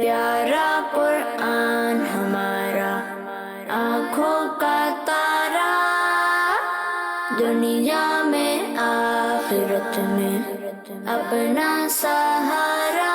پیارا قرآن ہمارا آنکھوں کا تارا، دنیا میں آخرت میں اپنا سہارا۔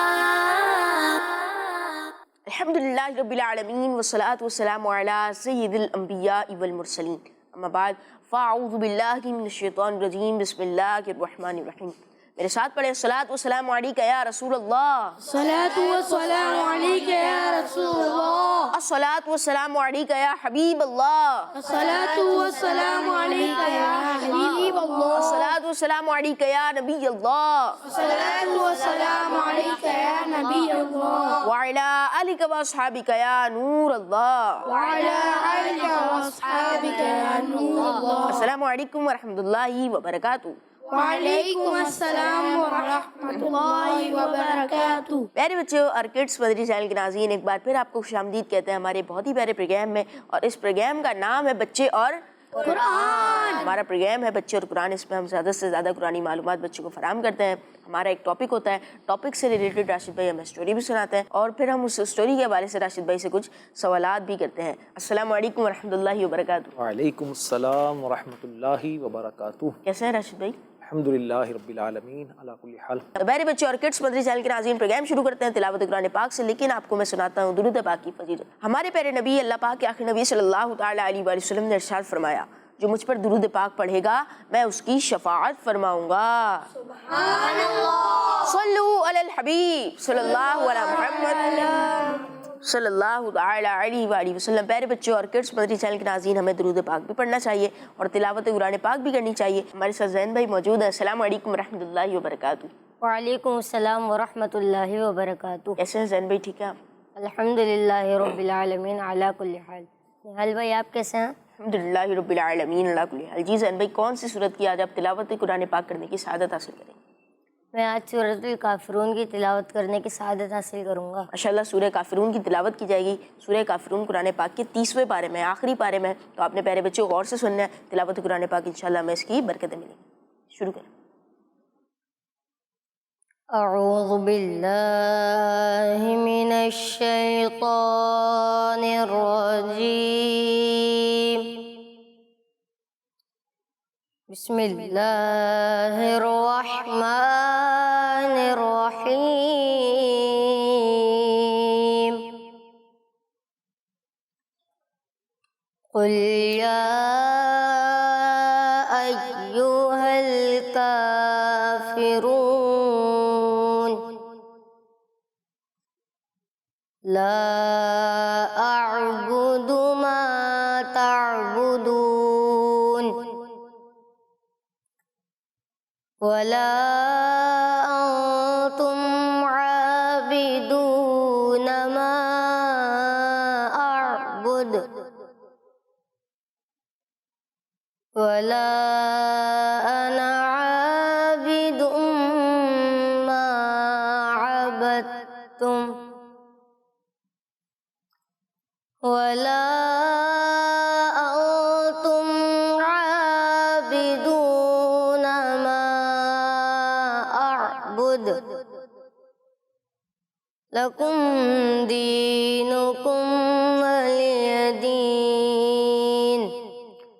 الحمدللہ رب العالمین والصلاة والسلام علی سید الانبیاء والمرسلین، اما بعد فاعوذ باللہ من الشیطان الرجیم، بسم اللہ الرحمن الرحیم۔ میرے ساتھ پڑھیں الصلاۃ والسلام علیک یا رسول اللہ، الصلاۃ والسلام علیک یا رسول اللہ، الصلاۃ والسلام علیک یا حبیب اللہ، الصلاۃ والسلام علیک یا حبیب اللہ، الصلاۃ والسلام علیک یا نبی اللہ، الصلاۃ والسلام علیک یا نبی اللہ، وعلی آلک واصحابک یا نور اللہ، وعلی آلک واصحابک یا نور اللہ۔ السلام علیکم ورحمۃ اللہ وبرکاتہ۔ وعلیکم السلام ورحمۃ اللہ وبرکاتہ۔ پیارے بچوں اور کڈس مدنی چینل کے ناظرین، ایک بار پھر آپ کو خوش آمدید کہتے ہیں ہمارے بہت ہی پیارے پروگرام میں، اور اس پروگرام کا نام ہے بچے اور قرآن۔ ہمارا پروگرام ہے بچے اور قرآن، اس میں ہم زیادہ سے زیادہ قرآنی معلومات بچوں کو فراہم کرتے ہیں۔ ہمارا ایک ٹاپک ہوتا ہے، ٹاپک سے ریلیٹڈ راشد بھائی ہمیں اسٹوری بھی سناتے ہیں، اور پھر ہم اس اسٹوری کے حوالے سے راشد بھائی سے کچھ سوالات بھی کرتے ہیں۔ السلام علیکم ورحمۃ اللہ وبرکاتہ۔ وعلیکم السلام ورحمۃ اللہ وبرکاتہ۔ کیسے ہیں راشد بھائی؟ الحمدللہ رب العالمین علی کل حال۔ پیارے بچے اور کڈس مدنی چینل کے ناظرین، پروگرام شروع کرتے ہیں تلاوت قرآن پاک سے، لیکن آپ کو میں سناتا ہوں درود پاک کی فضیلت۔ ہمارے پیارے نبی اللہ پاک کے آخری نبی صلی اللہ تعالی علیہ وآلہ وسلم نے ارشاد فرمایا، جو مجھ پر درود پاک پڑھے گا میں اس کی شفاعت فرماؤں گا۔ سبحان اللہ، صلو علی الحبیب صلی اللہ علی محمد صلی اللہ تعالی علیہ وآلہ وسلم۔ پیارے بچوں اور کڈس مدنی چینل کے ناظرین، ہمیں درود پاک بھی پڑھنا چاہیے اور تلاوت قرآن پاک بھی کرنی چاہیے۔ ہمارے ساتھ زین بھائی موجود ہیں۔ السلام علیکم ورحمۃ اللہ وبرکاتہ۔ وعلیکم السلام ورحمۃ اللہ وبرکاتہ۔ کیسے ہیں زین بھائی؟ ٹھیک ہے آپ؟ الحمدللہ رب العالمین علی کل حال۔ نہال بھائی آپ کیسے ہیں؟ الحمدللہ رب العالمین علی کل حال۔ جی زین بھائی، کون سی صورت کی آج آپ تلاوت قرآن پاک کرنے کی سعادت حاصل کریں گے؟ میں آج سورۃ الکافرون کی تلاوت کرنے کی سعادت حاصل کروں گا۔ ماشاءاللہ سورہ کافرون کی تلاوت کی جائے گی۔ سورہ کافرون قرآن پاک کے 30ویں پارے میں، آخری پارے میں، تو آپ نے پیارے بچوں غور سے سننا ہے تلاوت قرآن پاک، انشاءاللہ ہمیں اس کی برکتیں ملیں گی۔ شروع کریں۔ اعوذ باللہ من الشیطان الرجیم، بسم اللہ الرحمن الرحیم، قل یا ایہا الکافرون لا اعبد ما تعبدون ولا انتم عابدون ما اعبد ولا انا عابد ما عبدتم ولا انتم عابدون ما اعبد لکم دینکم ولی دین۔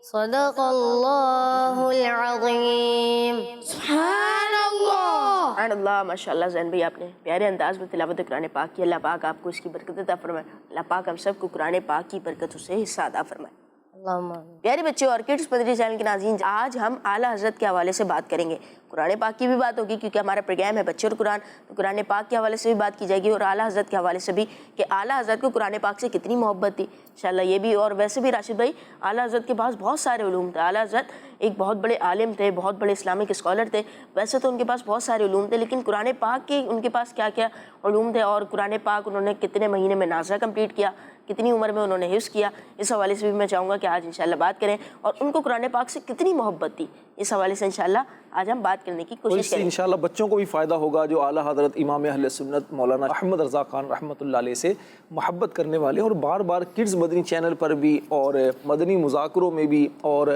صدق اللہ العظیم۔ سبحان اللہ۔ سبحان اللہ، ماشاءاللہ زین بھائی آپ نے پیارے انداز میں تلاوت قرآن پاک کی۔ اللہ پاک آپ کو اس کی برکت عطا فرمائے، اللہ پاک ہم سب کو قرآن پاک کی برکت سے حصہ عطا فرمائے۔ اللہم آمین۔ پیارے بچوں اور کڈس مدنی چینل کے ناظرین، آج ہم اعلیٰ حضرت کے حوالے سے بات کریں گے۔ قرآن پاک کی بھی بات ہوگی کیونکہ ہمارا پروگرام ہے بچے اور قرآن، تو قرآن پاک کے حوالے سے بھی بات کی جائے گی، اور اعلیٰ حضرت کے حوالے سے بھی کہ اعلیٰ حضرت کو قرآن پاک سے کتنی محبت تھی انشاءاللہ یہ بھی۔ اور ویسے بھی راشد بھائی، اعلیٰ حضرت کے پاس بہت سارے علوم تھے۔ اعلیٰ حضرت ایک بہت بڑے عالم تھے، بہت بڑے اسلامک اسکالر تھے۔ ویسے تو ان کے پاس بہت سارے علوم تھے، لیکن قرآن پاک کے ان کے پاس کیا کیا علوم تھے، اور قرآن پاک انہوں نے کتنے مہینے میں نازلہ کمپلیٹ کیا، کتنی عمر میں انہوں نے حفظ کیا، اس حوالے سے بھی میں چاہوں گا کہ آج انشاءاللہ بات کریں، اور ان کو قرآن پاک سے کتنی محبت تھی، اس حوالے سے انشاءاللہ آج ہم بات کرنے کی کوشش کریں گے۔ انشاءاللہ بچوں کو بھی فائدہ ہوگا جو اعلیٰ حضرت امام اہل سنت مولانا احمد رضا خان رحمۃ اللہ علیہ سے محبت کرنے والے، اور بار بار کڈز مدنی چینل پر بھی اور مدنی مذاکروں میں بھی اور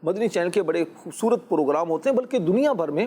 مدنی چینل کے بڑے خوبصورت پروگرام ہوتے ہیں، بلکہ دنیا بھر میں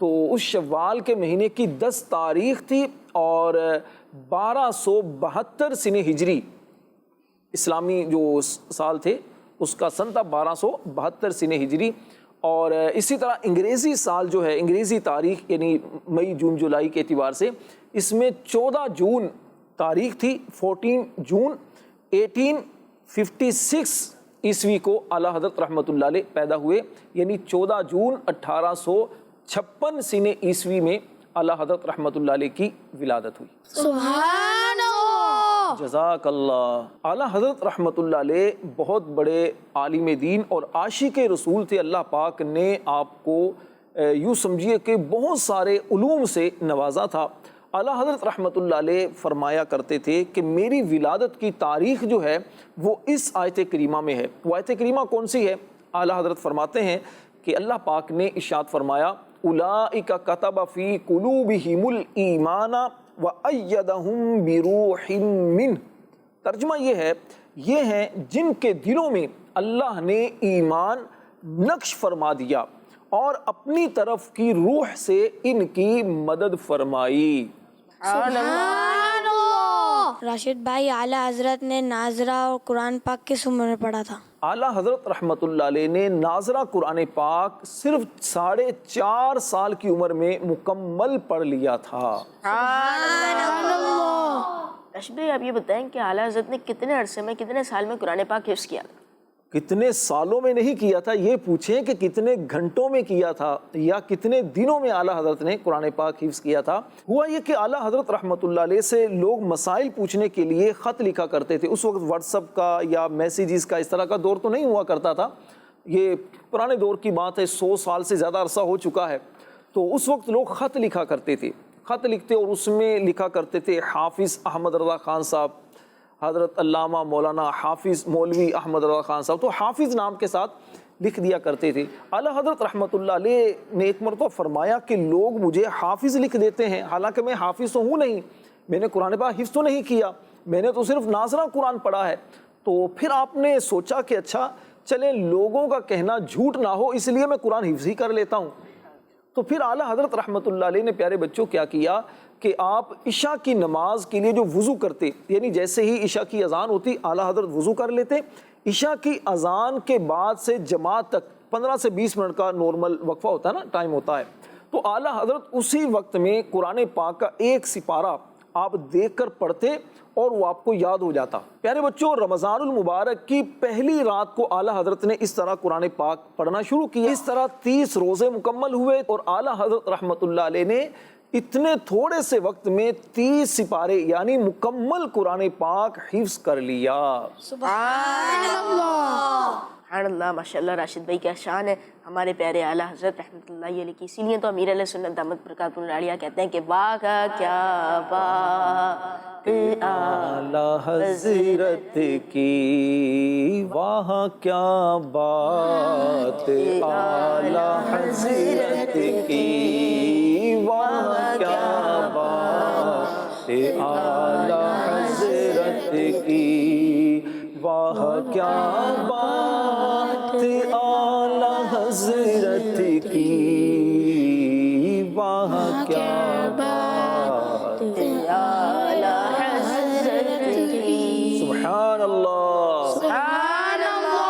تو اس شوال کے مہینے کی 10 تاریخ تھی اور 1272 سن ہجری اسلامی جو سال تھے اس کا سن تھا 1272 سن ہجری، اور اسی طرح انگریزی سال جو ہے، انگریزی تاریخ یعنی مئی جون جولائی کے اعتبار سے اس میں 14 جون تاریخ تھی، 14 جون 1856 عیسوی کو اعلیٰ حضرت رحمۃ اللہ علیہ پیدا ہوئے، یعنی 14 جون 1856 سن عیسوی میں اعلیٰ حضرت رحمۃ اللہ علیہ کی ولادت ہوئی۔ سبحان اللہ۔ جزاک اللہ۔ اعلیٰ حضرت رحمۃ اللہ علیہ بہت بڑے عالم دین اور عاشق رسول تھے۔ اللہ پاک نے آپ کو یوں سمجھیے کہ بہت سارے علوم سے نوازا تھا۔ اعلیٰ حضرت رحمۃ اللہ علیہ فرمایا کرتے تھے کہ میری ولادت کی تاریخ جو ہے وہ اس آیت کریمہ میں ہے۔ وہ آیت کریمہ کون سی ہے؟ اعلیٰ حضرت فرماتے ہیں کہ اللہ پاک نے ارشاد فرمایا اولئک کتب فی قلوبہم الایمان وأیدہم بروح منہ۔ ترجمہ یہ ہے جن کے دلوں میں اللہ نے ایمان نقش فرما دیا اور اپنی طرف کی روح سے ان کی مدد فرمائی۔ سبحان اللہ۔ راشد بھائی، اعلیٰ حضرت نے ناظرہ اور قرآن پاک کس عمر میں پڑھا تھا؟ اعلیٰ حضرت رحمۃ اللہ علیہ نے ناظرہ قرآن پاک صرف 4.5 سال کی عمر میں مکمل پڑھ لیا تھا۔ راشد بھائی آپ یہ بتائیں کہ اعلیٰ حضرت نے کتنے عرصے میں، کتنے سال میں قرآن پاک حفظ کیا تھا؟ کتنے سالوں میں نہیں کیا تھا، یہ پوچھیں کہ کتنے گھنٹوں میں کیا تھا یا کتنے دنوں میں اعلیٰ حضرت نے قرآن پاک حفظ کیا تھا۔ ہوا یہ کہ اعلیٰ حضرت رحمۃ اللہ علیہ سے لوگ مسائل پوچھنے کے لیے خط لکھا کرتے تھے۔ اس وقت واٹس ایپ کا یا میسیجز کا اس طرح کا دور تو نہیں ہوا کرتا تھا، یہ پرانے دور کی بات ہے، 100 سال سے زیادہ عرصہ ہو چکا ہے۔ تو اس وقت لوگ خط لکھا کرتے تھے، خط لکھتے اور اس میں لکھا کرتے تھے حافظ احمد رضا خان صاحب، حضرت علامہ مولانا حافظ مولوی احمد رضا خان صاحب، تو حافظ نام کے ساتھ لکھ دیا کرتے تھے۔ اعلیٰ حضرت رحمۃ اللہ علیہ نے ایک مرتبہ فرمایا کہ لوگ مجھے حافظ لکھ دیتے ہیں، حالانکہ میں حافظ تو ہوں نہیں، میں نے قرآن پاک حفظ تو نہیں کیا، میں نے تو صرف ناظرہ قرآن پڑھا ہے۔ تو پھر آپ نے سوچا کہ اچھا چلے لوگوں کا کہنا جھوٹ نہ ہو، اس لیے میں قرآن حفظ ہی کر لیتا ہوں۔ تو پھر اعلیٰ حضرت رحمۃ اللہ علیہ نے پیارے بچوں کیا کیا کہ آپ عشاء کی نماز کے لیے جو وضو کرتے، یعنی جیسے ہی عشاء کی اذان ہوتی اعلیٰ حضرت وضو کر لیتے، عشاء کی اذان کے بعد سے جماعت تک 15 سے 20 منٹ کا نارمل وقفہ ہوتا ہے نا، ٹائم ہوتا ہے، تو اعلیٰ حضرت اسی وقت میں قرآن پاک کا ایک سپارہ آپ دیکھ کر پڑھتے اور وہ آپ کو یاد ہو جاتا۔ پیارے بچوں، رمضان المبارک کی پہلی رات کو اعلیٰ حضرت نے اس طرح قرآن پاک پڑھنا شروع کیا۔ اس طرح 30 روزے مکمل ہوئے اور اعلیٰ حضرت رحمۃ اللہ علیہ نے اتنے تھوڑے سے وقت میں 30 سپارے یعنی مکمل قرآن پاک حفظ کر لیا۔ سبحان اللہ۔ سبحان اللہ، ماشاءاللہ راشد بھائی کیا شان ہے ہمارے پیارے اعلیٰ حضرت رحمۃ اللہ علیہ کی۔ اسی لیے تو امیر علیہ سنت دامت برکاتہ العالیہ کہتے ہیں کہ واہ کیا بات اعلیٰ حضرت کی، واہ کیا بات اعلیٰ حضرت کی، واہ کیا بات اعلیٰ حضرت کی، واہ کیا بات اعلیٰ حضرت کی، واہ کیا بات اعلیٰ حضرت کی۔ سبحان اللہ۔ سبحان اللہ۔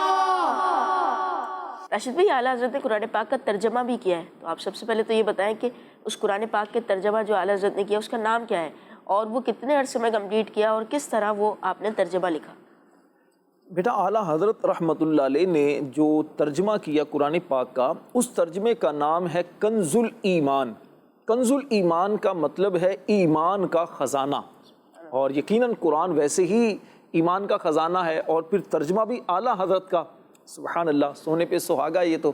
راشد بھائی اعلیٰ حضرت نے قرآن پاک کا ترجمہ بھی کیا ہے، تو آپ سب سے پہلے تو یہ بتائیں کہ اس قرآن پاک کے ترجمہ جو اعلیٰ حضرت نے کیا اس کا نام کیا ہے اور وہ کتنے عرصے میں کمپلیٹ کیا اور کس طرح وہ آپ نے ترجمہ لکھا؟ بیٹا اعلیٰ حضرت رحمۃ اللہ علیہ نے جو ترجمہ کیا قرآن پاک کا، اس ترجمے کا نام ہے کنز الایمان۔ کنز الایمان کا مطلب ہے ایمان کا خزانہ، اور یقیناً قرآن ویسے ہی ایمان کا خزانہ ہے، اور پھر ترجمہ بھی اعلیٰ حضرت کا۔ سبحان اللہ، سونے پہ سہاگا یہ تو۔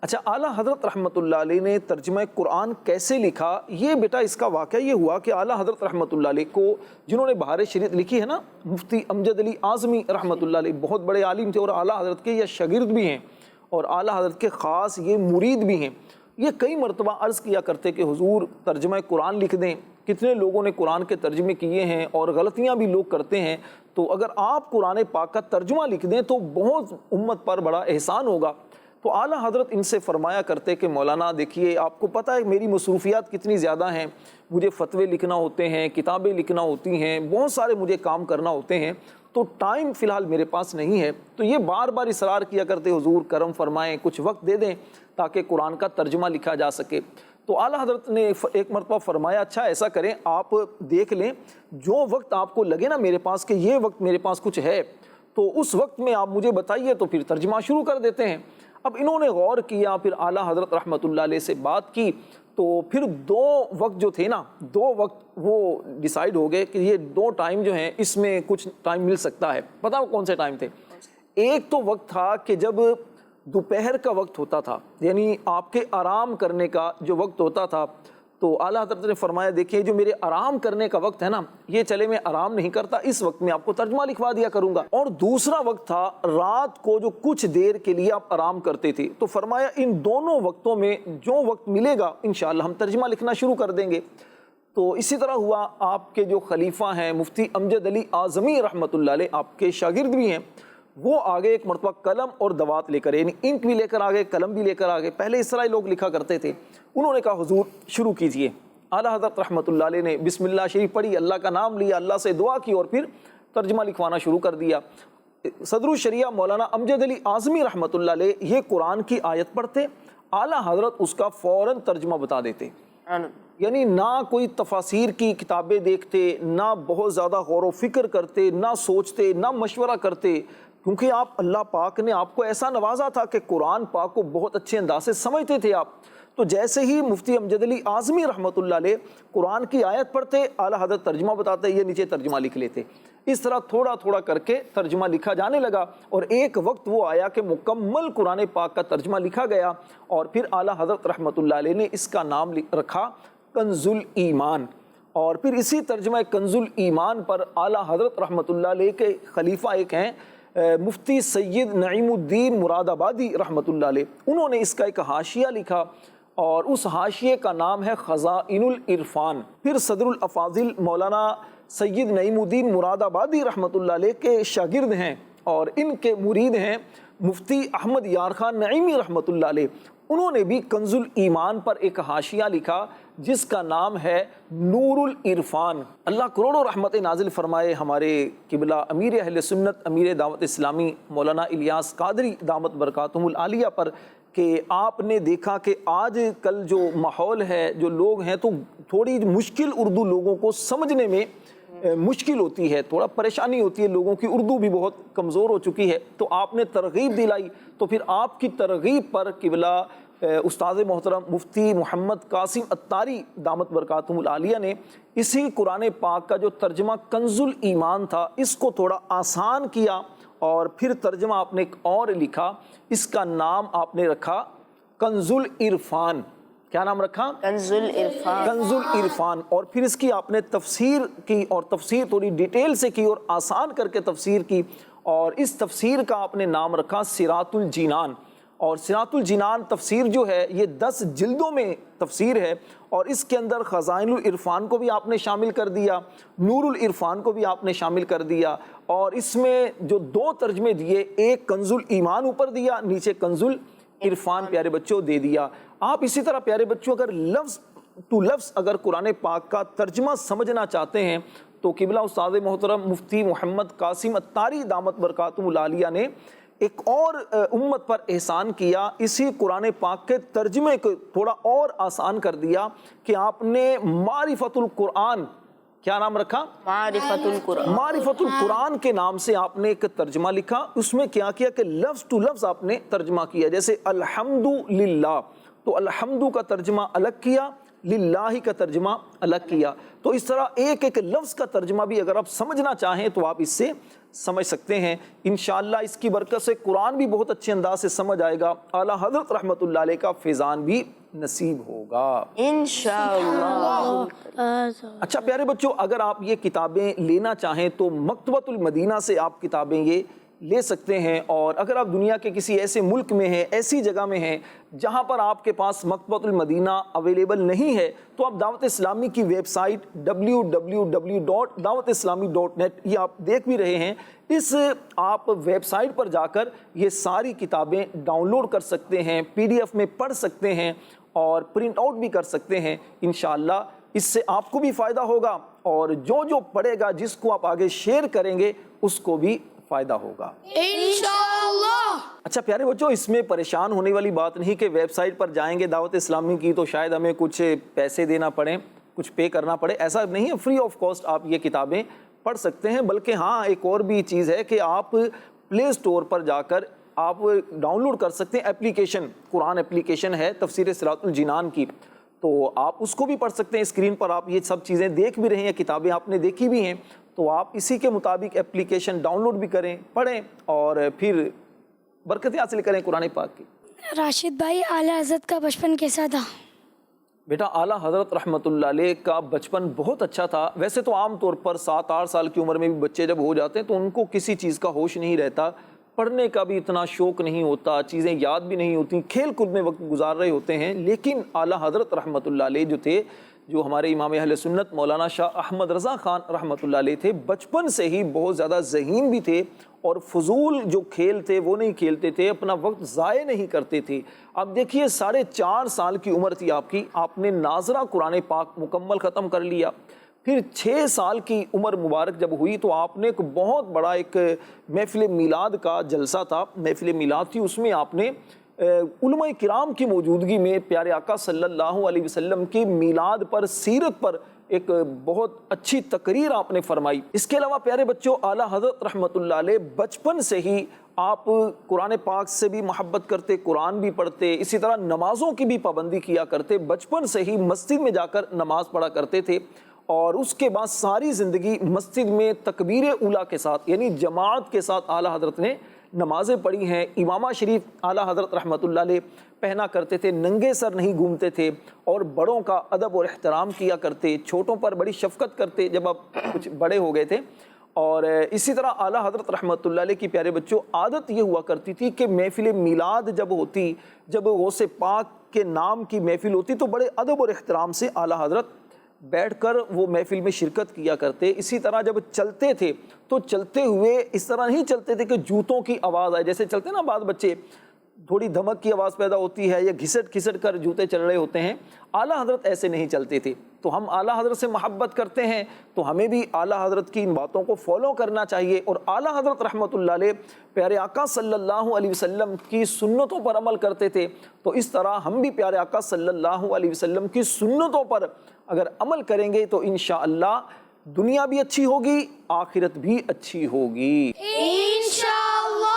اچھا، اعلیٰ حضرت رحمۃ اللہ علیہ نے ترجمہ قرآن کیسے لکھا؟ یہ بیٹا اس کا واقعہ یہ ہوا کہ اعلیٰ حضرت رحمۃ اللہ علیہ کو جنہوں نے بہار شریعت لکھی ہے نا، مفتی امجد علی اعظمی رحمۃ اللہ علیہ بہت بڑے عالم تھے اور اعلیٰ حضرت کے یہ شاگرد بھی ہیں اور اعلیٰ حضرت کے خاص یہ مرید بھی ہیں۔ یہ کئی مرتبہ عرض کیا کرتے کہ حضور ترجمہ قرآن لکھ دیں، کتنے لوگوں نے قرآن کے ترجمے کیے ہیں اور غلطیاں بھی لوگ کرتے ہیں، تو اگر آپ قرآن پاک کا ترجمہ لکھ دیں تو بہت امت پر بڑا احسان ہوگا۔ تو اعلیٰ حضرت ان سے فرمایا کرتے کہ مولانا دیکھیے آپ کو پتہ ہے میری مصروفیات کتنی زیادہ ہیں، مجھے فتوے لکھنا ہوتے ہیں، کتابیں لکھنا ہوتی ہیں، بہت سارے مجھے کام کرنا ہوتے ہیں، تو ٹائم فی الحال میرے پاس نہیں ہے۔ تو یہ بار بار اصرار کیا کرتے حضور کرم فرمائیں کچھ وقت دے دیں تاکہ قرآن کا ترجمہ لکھا جا سکے۔ تو اعلیٰ حضرت نے ایک مرتبہ فرمایا اچھا ایسا کریں آپ دیکھ لیں جو وقت آپ کو لگے نا میرے پاس کہ یہ وقت میرے پاس کچھ ہے تو اس وقت میں آپ مجھے بتائیے تو پھر ترجمہ شروع کر دیتے ہیں۔ اب انہوں نے غور کیا، پھر اعلیٰ حضرت رحمۃ اللہ علیہ سے بات کی، تو پھر 2 وقت جو تھے نا 2 وقت وہ ڈیسائیڈ ہو گئے کہ یہ 2 ٹائم جو ہیں اس میں کچھ ٹائم مل سکتا ہے۔ پتہ کون سے ٹائم تھے؟ ایک تو وقت تھا کہ جب دوپہر کا وقت ہوتا تھا، یعنی آپ کے آرام کرنے کا جو وقت ہوتا تھا، تو اعلیٰ حضرت نے فرمایا دیکھیے جو میرے آرام کرنے کا وقت ہے نا یہ چلے میں آرام نہیں کرتا، اس وقت میں آپ کو ترجمہ لکھوا دیا کروں گا۔ اور دوسرا وقت تھا رات کو جو کچھ دیر کے لیے آپ آرام کرتے تھے، تو فرمایا ان دونوں وقتوں میں جو وقت ملے گا انشاءاللہ ہم ترجمہ لکھنا شروع کر دیں گے۔ تو اسی طرح ہوا، آپ کے جو خلیفہ ہیں مفتی امجد علی اعظمی رحمۃ اللہ علیہ، آپ کے شاگرد بھی ہیں، وہ آگے ایک مرتبہ قلم اور دوات لے کر، یعنی انک بھی لے کر آگے قلم بھی لے کر آگے، پہلے اس طرح لوگ لکھا کرتے تھے۔ انہوں نے کہا حضور شروع کیجئے۔ اعلیٰ حضرت رحمۃ اللہ علیہ نے بسم اللہ شریف پڑھی، اللہ کا نام لیا، اللہ سے دعا کی اور پھر ترجمہ لکھوانا شروع کر دیا۔ صدر الشریعہ مولانا امجد علی اعظمی رحمۃ اللہ علیہ یہ قرآن کی آیت پڑھتے، اعلیٰ حضرت اس کا فوراً ترجمہ بتا دیتے، یعنی نہ کوئی تفاسیر کی کتابیں دیکھتے، نہ بہت زیادہ غور و فکر کرتے، نہ سوچتے، نہ مشورہ کرتے، کیونکہ آپ اللہ پاک نے آپ کو ایسا نوازا تھا کہ قرآن پاک کو بہت اچھے انداز سے سمجھتے تھے آپ۔ تو جیسے ہی مفتی امجد علی اعظمی رحمۃ اللہ علیہ قرآن کی آیت پڑھتے، اعلیٰ حضرت ترجمہ بتاتے، یہ نیچے ترجمہ لکھ لیتے۔ اس طرح تھوڑا تھوڑا کر کے ترجمہ لکھا جانے لگا، اور ایک وقت وہ آیا کہ مکمل قرآن پاک کا ترجمہ لکھا گیا، اور پھر اعلیٰ حضرت رحمۃ اللہ علیہ نے اس کا نام رکھا کنز الایمان۔ اور پھر اسی ترجمہ کنز الایمان پر اعلیٰ حضرت رحمۃ اللہ علیہ کے خلیفہ ایک ہیں مفتی سید نعیم الدین مراد آبادی رحمۃ اللہ علیہ، انہوں نے اس کا ایک حاشیہ لکھا، اور اس حاشیے کا نام ہے خزائن العرفان۔ پھر صدر الافاضل مولانا سید نعیم الدین مراد آبادی رحمۃ اللہ علیہ کے شاگرد ہیں اور ان کے مرید ہیں مفتی احمد یار خان نعیمی رحمۃ اللہ علیہ، انہوں نے بھی کنز الایمان پر ایک حاشیہ لکھا جس کا نام ہے نور العرفان۔ اللہ کروڑوں رحمت نازل فرمائے ہمارے قبلہ امیر اہل سنت امیر دعوت اسلامی مولانا الیاس قادری دامت برکاتہم العالیہ پر، کہ آپ نے دیکھا کہ آج کل جو ماحول ہے، جو لوگ ہیں، تو تھوڑی مشکل اردو لوگوں کو سمجھنے میں مشکل ہوتی ہے، تھوڑا پریشانی ہوتی ہے، لوگوں کی اردو بھی بہت کمزور ہو چکی ہے، تو آپ نے ترغیب دلائی، تو پھر آپ کی ترغیب پر قبلہ استاد محترم مفتی محمد قاسم اتاری دامت برکاتہم العالیہ نے اسی قرآن پاک کا جو ترجمہ کنز الایمان تھا اس کو تھوڑا آسان کیا، اور پھر ترجمہ آپ نے ایک اور لکھا، اس کا نام آپ نے رکھا کنز العرفان۔ کیا نام رکھا؟ کنز العرفان۔ کنز العرفان۔ اور پھر اس کی آپ نے تفسیر کی، اور تفسیر تھوڑی ڈیٹیل سے کی اور آسان کر کے تفسیر کی، اور اس تفسیر کا آپ نے نام رکھا صراط الجنان۔ اور صراط الجنان تفسیر جو ہے یہ 10 جلدوں میں تفسیر ہے، اور اس کے اندر خزائن العرفان کو بھی آپ نے شامل کر دیا، نور العرفان کو بھی آپ نے شامل کر دیا، اور اس میں جو 2 ترجمے دیے، ایک کنز الایمان اوپر دیا، نیچے کنز العرفان پیارے بچوں دے دیا۔ آپ اسی طرح پیارے بچوں اگر لفظ ٹو لفظ اگر قرآن پاک کا ترجمہ سمجھنا چاہتے ہیں تو قبلہ استاد محترم مفتی محمد قاسم اتاری دامت برکاتہم العالیہ نے ایک اور امت پر احسان کیا، اسی قرآن پاک کے ترجمے کو تھوڑا اور آسان کر دیا کہ آپ نے معرفت القرآن، کیا نام رکھا؟ معرفت القرآن۔ معرفت القرآن کے نام سے آپ نے ایک ترجمہ لکھا، اس میں کیا کیا کہ لفظ ٹو لفظ آپ نے ترجمہ کیا، جیسے الحمدللہ، تو الحمد کا ترجمہ الگ کیا، للہ کا ترجمہ الگ کیا، تو اس طرح ایک ایک لفظ کا ترجمہ بھی اگر آپ سمجھنا چاہیں تو آپ اس سے سمجھ سکتے ہیں۔ انشاءاللہ اس کی برکت سے قرآن بھی بہت اچھے انداز سے سمجھ آئے گا، اعلیٰ حضرت رحمت اللہ علیہ کا فیضان بھی نصیب ہوگا انشاءاللہ۔ اچھا پیارے بچوں، اگر آپ یہ کتابیں لینا چاہیں تو مکتبۃ المدینہ سے آپ کتابیں یہ لے سکتے ہیں۔ اور اگر آپ دنیا کے کسی ایسے ملک میں ہیں، ایسی جگہ میں ہیں جہاں پر آپ کے پاس مکتبۃ المدینہ اویلیبل نہیں ہے، تو آپ دعوت اسلامی کی ویب سائٹ www.dawatislami.net یہ آپ دیکھ بھی رہے ہیں، اس آپ ویب سائٹ پر جا کر یہ ساری کتابیں ڈاؤن لوڈ کر سکتے ہیں، PDF میں پڑھ سکتے ہیں اور پرنٹ آؤٹ بھی کر سکتے ہیں۔ انشاءاللہ اس سے آپ کو بھی فائدہ ہوگا اور جو پڑھے گا، جس کو آپ آگے شیئر کریں گے، اس کو بھی فائدہ ہوگا انشاءاللہ۔ اچھا پیارے بچوں، اس میں پریشان ہونے والی بات نہیں کہ ویب سائٹ پر جائیں گے دعوت اسلامی کی تو شاید ہمیں کچھ پیسے دینا پڑیں، کچھ پے کرنا پڑے، ایسا نہیں ہے۔ فری آف کاسٹ آپ یہ کتابیں پڑھ سکتے ہیں۔ بلکہ ہاں ایک اور بھی چیز ہے کہ آپ پلے اسٹور پر جا کر آپ ڈاؤن لوڈ کر سکتے ہیں اپلیکیشن، قرآن اپلیکیشن ہے تفسیر صراط الجنان کی، تو آپ اس کو بھی پڑھ سکتے ہیں۔ اسکرین پر آپ یہ سب چیزیں دیکھ بھی رہے ہیں، کتابیں آپ نے دیکھی بھی ہیں، تو آپ اسی کے مطابق اپلیکیشن ڈاؤن لوڈ بھی کریں، پڑھیں اور پھر برکتیں حاصل کریں قرآن پاک کی۔ راشد بھائی اعلیٰ حضرت کا بچپن کیسا تھا؟ بیٹا اعلیٰ حضرت رحمۃ اللہ علیہ کا بچپن بہت اچھا تھا۔ ویسے تو عام طور پر 7-8 سال کی عمر میں بھی بچے جب ہو جاتے ہیں تو ان کو کسی چیز کا ہوش نہیں رہتا، پڑھنے کا بھی اتنا شوق نہیں ہوتا، چیزیں یاد بھی نہیں ہوتی، کھیل کود میں وقت گزار رہے ہوتے ہیں۔ لیکن اعلیٰ حضرت رحمۃ اللہ علیہ جو تھے، جو ہمارے امام اہل سنت مولانا شاہ احمد رضا خان رحمۃ اللہ علیہ تھے، بچپن سے ہی بہت زیادہ ذہین بھی تھے اور فضول جو کھیل تھے وہ نہیں کھیلتے تھے، اپنا وقت ضائع نہیں کرتے تھے۔ اب دیکھیے 4.5 سال کی عمر تھی آپ کی، آپ نے ناظرہ قرآن پاک مکمل ختم کر لیا۔ پھر 6 سال کی عمر مبارک جب ہوئی تو آپ نے ایک بہت بڑا ایک محفل میلاد کا جلسہ تھا، محفل میلاد تھی، اس میں آپ نے علماء کرام کی موجودگی میں پیارے آقا صلی اللہ علیہ وسلم کی میلاد پر، سیرت پر ایک بہت اچھی تقریر آپ نے فرمائی۔ اس کے علاوہ پیارے بچوں، اعلیٰ حضرت رحمۃ اللہ علیہ بچپن سے ہی آپ قرآن پاک سے بھی محبت کرتے، قرآن بھی پڑھتے، اسی طرح نمازوں کی بھی پابندی کیا کرتے، بچپن سے ہی مسجد میں جا کر نماز پڑھا کرتے تھے اور اس کے بعد ساری زندگی مسجد میں تکبیر اولیٰ کے ساتھ یعنی جماعت کے ساتھ اعلیٰ حضرت نے نمازیں پڑھی ہیں۔ امامہ شریف اعلیٰ حضرت رحمۃ اللہ علیہ پہنا کرتے تھے، ننگے سر نہیں گھومتے تھے اور بڑوں کا ادب اور احترام کیا کرتے، چھوٹوں پر بڑی شفقت کرتے جب آپ کچھ بڑے ہو گئے تھے۔ اور اسی طرح اعلیٰ حضرت رحمۃ اللہ علیہ کی پیارے بچوں عادت یہ ہوا کرتی تھی کہ محفل میلاد جب ہوتی، جب غوث پاک کے نام کی محفل ہوتی تو بڑے ادب اور احترام سے اعلیٰ حضرت بیٹھ کر وہ محفل میں شرکت کیا کرتے۔ اسی طرح جب چلتے تھے تو چلتے ہوئے اس طرح نہیں چلتے تھے کہ جوتوں کی آواز آئے، جیسے چلتے نا بعض بچے تھوڑی دھمک کی آواز پیدا ہوتی ہے یا گھسٹ گھسٹ کر جوتے چل رہے ہوتے ہیں، اعلیٰ حضرت ایسے نہیں چلتے تھے۔ تو ہم اعلیٰ حضرت سے محبت کرتے ہیں تو ہمیں بھی اعلیٰ حضرت کی ان باتوں کو فالو کرنا چاہیے اور اعلیٰ حضرت رحمۃ اللہ علیہ پیارے آقا صلی اللہ علیہ وسلم کی سنتوں پر عمل کرتے تھے۔ تو اس طرح ہم بھی پیارے آقا صلی اللہ علیہ وسلم کی سنتوں پر اگر عمل کریں گے تو انشاءاللہ دنیا بھی اچھی ہوگی، آخرت بھی اچھی ہوگی انشاءاللہ۔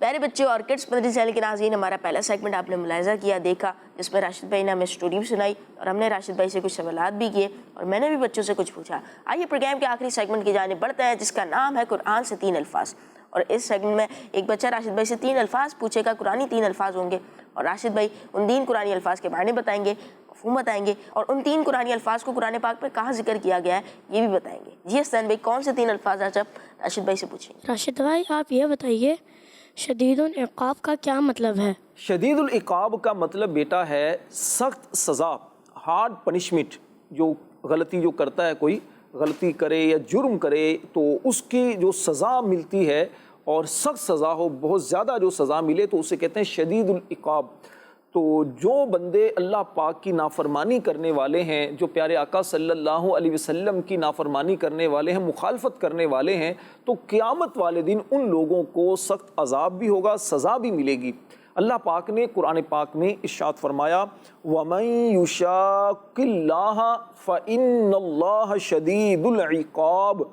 پیارے بچوں اور کڈس مدری چینل کے ناظرین، ہمارا پہلا سیگمنٹ آپ نے ملاحظہ کیا، دیکھا، جس میں راشد بھائی نے ہمیں اسٹوری بھی سنائی اور ہم نے راشد بھائی سے کچھ سوالات بھی کیے اور میں نے بھی بچوں سے کچھ پوچھا۔ آئیے پروگرام کے آخری سیگمنٹ کی جانب بڑھتے ہیں جس کا نام ہے قرآن سے 3 الفاظ۔ اور اس سیگمنٹ میں ایک بچہ راشد بھائی سے 3 الفاظ پوچھے گا، قرآنی 3 الفاظ ہوں گے اور راشد بھائی ان 3 قرآنی الفاظ کے معنی بتائیں گے، مفہوم بتائیں گے اور ان 3 قرآنی الفاظ کو قرآن پاک میں کہاں ذکر کیا گیا ہے یہ بھی بتائیں گے۔ جی حسین بھائی، کون سے 3 الفاظ آج آپ راشد بھائی سے پوچھیں گے؟ راشد بھائی آپ یہ بتائیے شدید العقاب کا کیا مطلب ہے؟ شدید العقاب کا مطلب بیٹا ہے سخت سزا، ہارڈ پنشمنٹ۔ جو غلطی جو کرتا ہے، کوئی غلطی کرے یا جرم کرے تو اس کی جو سزا ملتی ہے اور سخت سزا ہو، بہت زیادہ جو سزا ملے تو اسے کہتے ہیں شدید العقاب۔ تو جو بندے اللہ پاک کی نافرمانی کرنے والے ہیں، جو پیارے آقا صلی اللہ علیہ وسلم کی نافرمانی کرنے والے ہیں، مخالفت کرنے والے ہیں، تو قیامت والے دن ان لوگوں کو سخت عذاب بھی ہوگا، سزا بھی ملے گی۔ اللہ پاک نے قرآن پاک میں ارشاد فرمایا وَمَن يُشَاقِ اللَّهَ فَإِنَّ اللَّهَ شَدِيدُ الْعِقَابِ،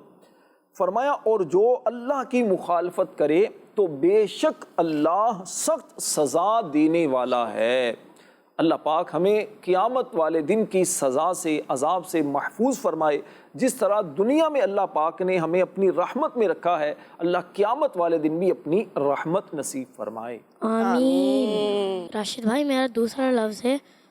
فرمایا اور جو اللہ کی مخالفت کرے تو بے شک اللہ سخت سزا دینے والا ہے۔ اللہ پاک ہمیں قیامت والے دن کی سزا سے، عذاب سے محفوظ فرمائے۔ جس طرح دنیا میں اللہ پاک نے ہمیں اپنی رحمت میں رکھا ہے، اللہ قیامت والے دن بھی اپنی رحمت نصیب فرمائے۔ آمین۔ راشد بھائی میرا دوسرا لفظ ہے